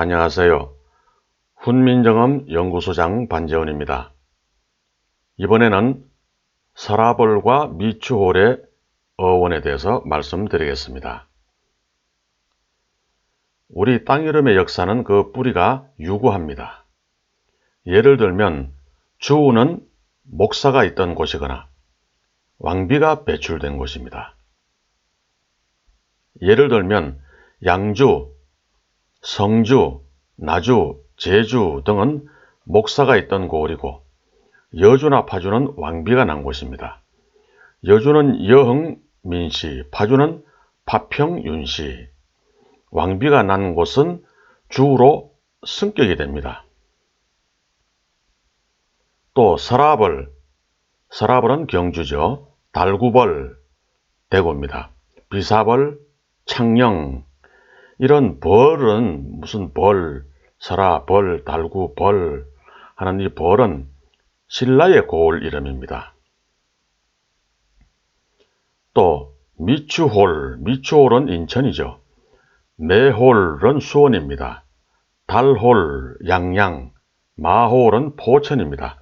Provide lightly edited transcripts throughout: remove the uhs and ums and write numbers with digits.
안녕하세요. 훈민정음 연구소장 반재훈입니다. 이번에는 서라벌과 미추홀의 어원에 대해서 말씀드리겠습니다. 우리 땅 이름의 역사는 그 뿌리가 유구합니다. 예를 들면 주우는 목사가 있던 곳이거나 왕비가 배출된 곳입니다. 예를 들면 양주, 성주, 나주, 제주 등은 목사가 있던 고을이고 여주나 파주는 왕비가 난 곳입니다. 여주는 여흥민씨, 파주는 파평윤씨, 왕비가 난 곳은 주로 승격이 됩니다. 또 서라벌, 서라벌은 경주죠. 달구벌, 대구입니다. 비사벌, 창녕, 이런 벌은 무슨 벌, 설아, 벌, 달구, 벌 하는 이 벌은 신라의 고을 이름입니다. 또 미추홀, 미추홀은 인천이죠. 매홀은 수원입니다. 달홀, 양양, 마홀은 포천입니다.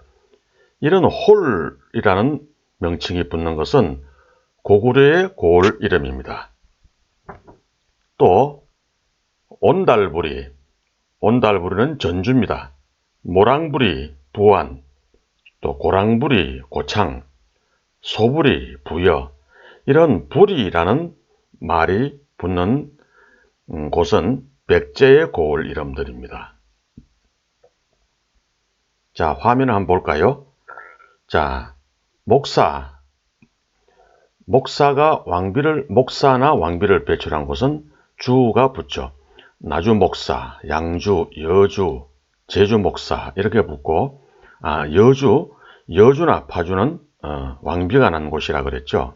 이런 홀이라는 명칭이 붙는 것은 고구려의 고을 이름입니다. 또 온달부리, 온달부리는 전주입니다. 모랑부리, 부안, 또 고랑부리, 고창, 소부리, 부여, 이런 부리라는 말이 붙는 곳은 백제의 고을 이름들입니다. 자, 화면을 한번 볼까요? 자, 목사나 왕비를 배출한 곳은 주가 붙죠. 나주 목사, 양주, 여주, 제주 목사 이렇게 붙고, 여주나 파주는 왕비가 난 곳이라 그랬죠.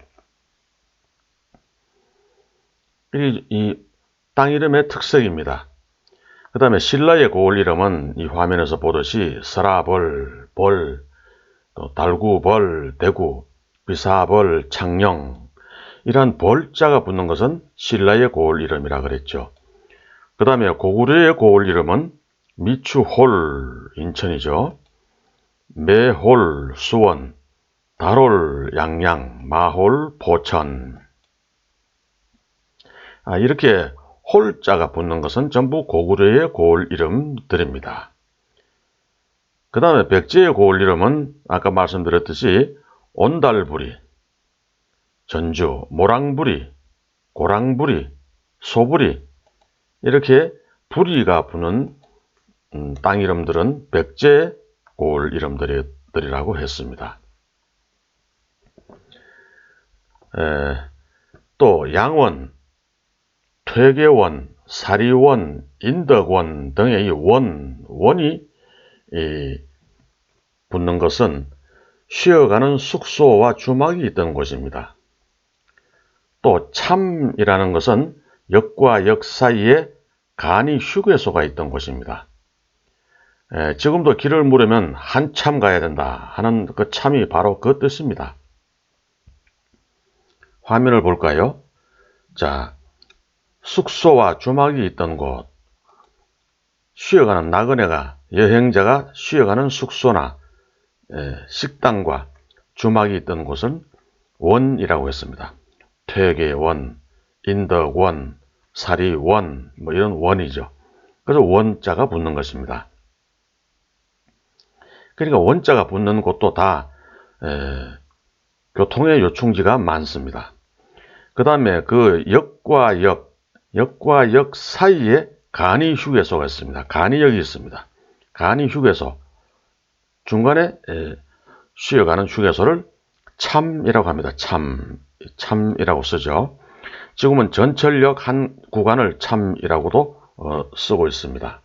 이 땅 이름의 특색입니다. 그 다음에 신라의 고을 이름은 이 화면에서 보듯이 서라벌, 벌, 또 달구벌, 대구, 비사벌, 창녕, 이러한 벌자가 붙는 것은 신라의 고을 이름이라 그랬죠. 그 다음에 고구려의 고을 이름은 미추홀, 인천이죠. 매홀, 수원, 달홀, 양양, 마홀, 포천. 이렇게 홀자가 붙는 것은 전부 고구려의 고을 이름들입니다. 그 다음에 백제의 고을 이름은 아까 말씀드렸듯이 온달부리, 전주, 모랑부리, 고랑부리, 소부리, 이렇게 부리가 붙는 땅 이름들은 백제 고을 이름들이라고 했습니다. 또 양원, 퇴계원, 사리원, 인덕원 등의 원이 붙는 것은 쉬어가는 숙소와 주막이 있던 곳입니다. 또 참이라는 것은 역과 역 사이에 간이 휴게소가 있던 곳입니다. 지금도 길을 물으면 한참 가야 된다 하는 그 참이 바로 그 뜻입니다. 화면을 볼까요? 자, 숙소와 주막이 있던 곳, 쉬어가는 나그네가, 여행자가 쉬어가는 숙소나 식당과 주막이 있던 곳은 원이라고 했습니다. 퇴계원, 인덕원, 사리원, 이런 원이죠. 그래서 원자가 붙는 것입니다. 그러니까 원자가 붙는 곳도 다 교통의 요충지가 많습니다. 그 다음에 그 역과 역 사이에 간이 휴게소가 있습니다. 간이역이 있습니다. 간이 휴게소, 중간에 쉬어가는 휴게소를 참이라고 합니다. 참이라고 쓰죠. 지금은 전철역 한 구간을 참이라고도 쓰고 있습니다.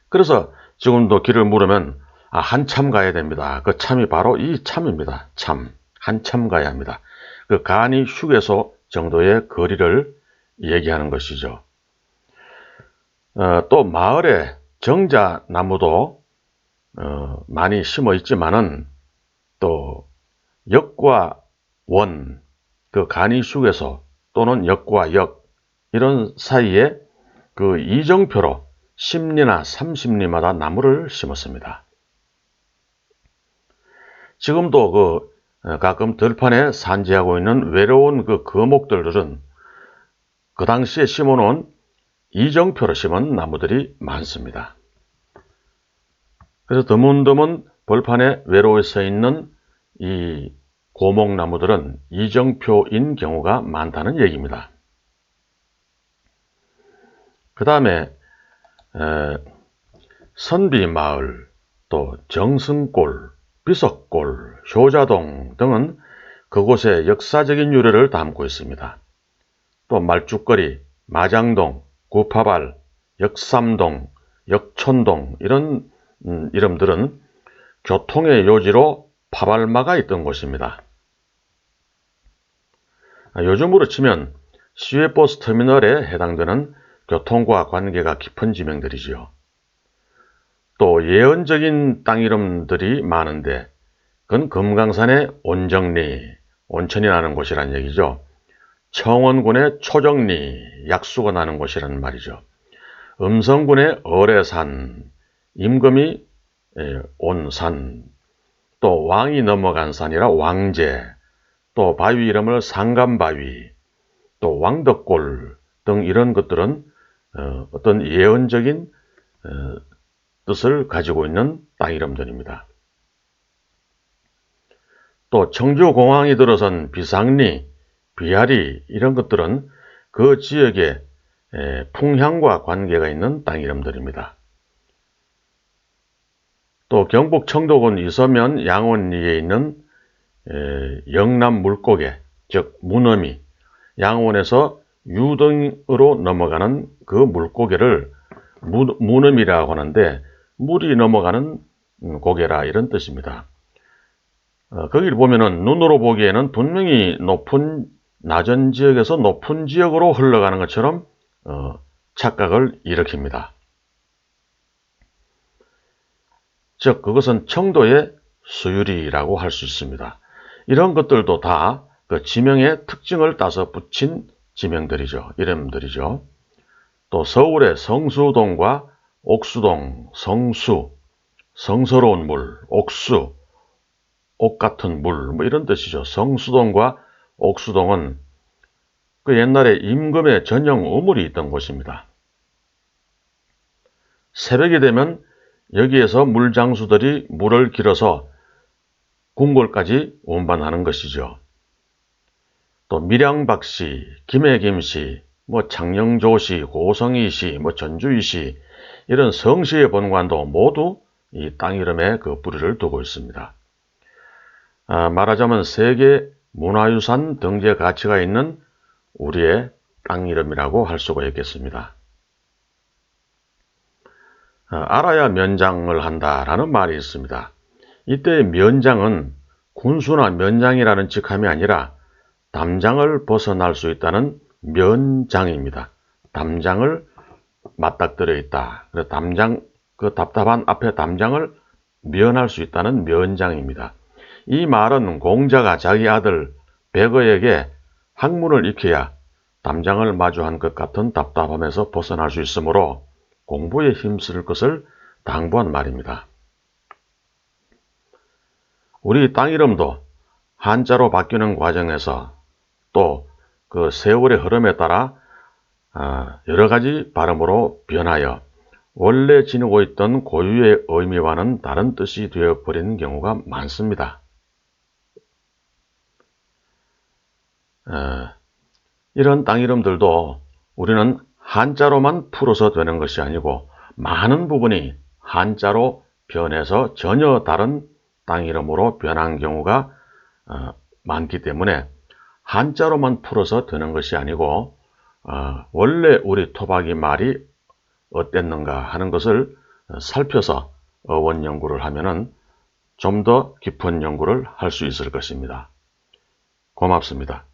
그래서 지금도 길을 물으면 한참 가야 됩니다. 그 참이 바로 이 참입니다. 참, 한참 가야 합니다. 그 간이 휴게소 정도의 거리를 얘기하는 것이죠. 또 마을에 정자나무도 많이 심어 있지만은 또 역과 원, 그 간이 휴게소 또는 역과 역 이런 사이에 그 이정표로 10리나 30리마다 나무를 심었습니다. 지금도 가끔 들판에 산지하고 있는 외로운 그 거목들은 그 당시에 심어놓은 이정표로 심은 나무들이 많습니다. 그래서 드문드문 벌판에 외로워 서 있는 이 고목나무들은 이정표인 경우가 많다는 얘기입니다. 그 다음에 선비마을, 또 정승골, 비석골, 효자동 등은 그곳의 역사적인 유래를 담고 있습니다. 또 말죽거리, 마장동, 구파발, 역삼동, 역촌동 이런 이름들은 교통의 요지로 파발마가 있던 곳입니다. 요즘으로 치면 시외버스 터미널에 해당되는 교통과 관계가 깊은 지명들이지요. 또 예언적인 땅 이름들이 많은데 그건 금강산의 온정리, 온천이 나는 곳이란 얘기죠. 청원군의 초정리, 약수가 나는 곳이란 말이죠. 음성군의 어뢰산, 임금이 온산, 또 왕이 넘어간 산이라 왕제, 또 바위 이름을 상감바위, 또 왕덕골 등 이런 것들은 어떤 예언적인 뜻을 가지고 있는 땅 이름들입니다. 또 청주공항이 들어선 비상리, 비아리 이런 것들은 그 지역의 풍향과 관계가 있는 땅 이름들입니다. 또 경북 청도군 이서면 양원리에 있는 영남 물고개, 즉 문어미, 양원에서 유등으로 넘어가는 그 물고개를 문어미라고 하는데 물이 넘어가는 고개라 이런 뜻입니다. 거기를 보면은 눈으로 보기에는 분명히 낮은 지역에서 높은 지역으로 흘러가는 것처럼 착각을 일으킵니다. 즉 그것은 청도의 수유리라고 할 수 있습니다. 이런 것들도 다 그 지명의 특징을 따서 붙인 지명들이죠. 이름들이죠. 또 서울의 성수동과 옥수동, 성수, 성스러운 물, 옥수, 옥 같은 물, 뭐 이런 뜻이죠. 성수동과 옥수동은 그 옛날에 임금의 전용 우물이 있던 곳입니다. 새벽이 되면 여기에서 물장수들이 물을 길어서 궁궐까지 운반하는 것이죠. 또 밀양박씨, 김해김씨, 창녕조씨, 고성이씨, 전주이씨 이런 성씨의 본관도 모두 이 땅 이름에 그 뿌리를 두고 있습니다. 말하자면 세계 문화유산 등재 가치가 있는 우리의 땅 이름이라고 할 수가 있겠습니다. 알아야 면장을 한다라는 말이 있습니다. 이때 면장은 군수나 면장이라는 직함이 아니라 담장을 벗어날 수 있다는 면장입니다. 담장을 맞닥뜨려 있다. 그래서 그 답답한 앞에 담장을 면할 수 있다는 면장입니다. 이 말은 공자가 자기 아들 백어에게 학문을 익혀야 담장을 마주한 것 같은 답답함에서 벗어날 수 있으므로 공부에 힘쓸 것을 당부한 말입니다. 우리 땅 이름도 한자로 바뀌는 과정에서 또 그 세월의 흐름에 따라 여러 가지 발음으로 변하여 원래 지니고 있던 고유의 의미와는 다른 뜻이 되어버리는 경우가 많습니다. 이런 땅 이름들도 우리는 한자로만 풀어서 되는 것이 아니고 많은 부분이 한자로 변해서 전혀 다른 땅 이름으로 변한 경우가 많기 때문에 한자로만 풀어서 되는 것이 아니고 원래 우리 토박이 말이 어땠는가 하는 것을 살펴서 어원 연구를 하면은 좀 더 깊은 연구를 할 수 있을 것입니다. 고맙습니다.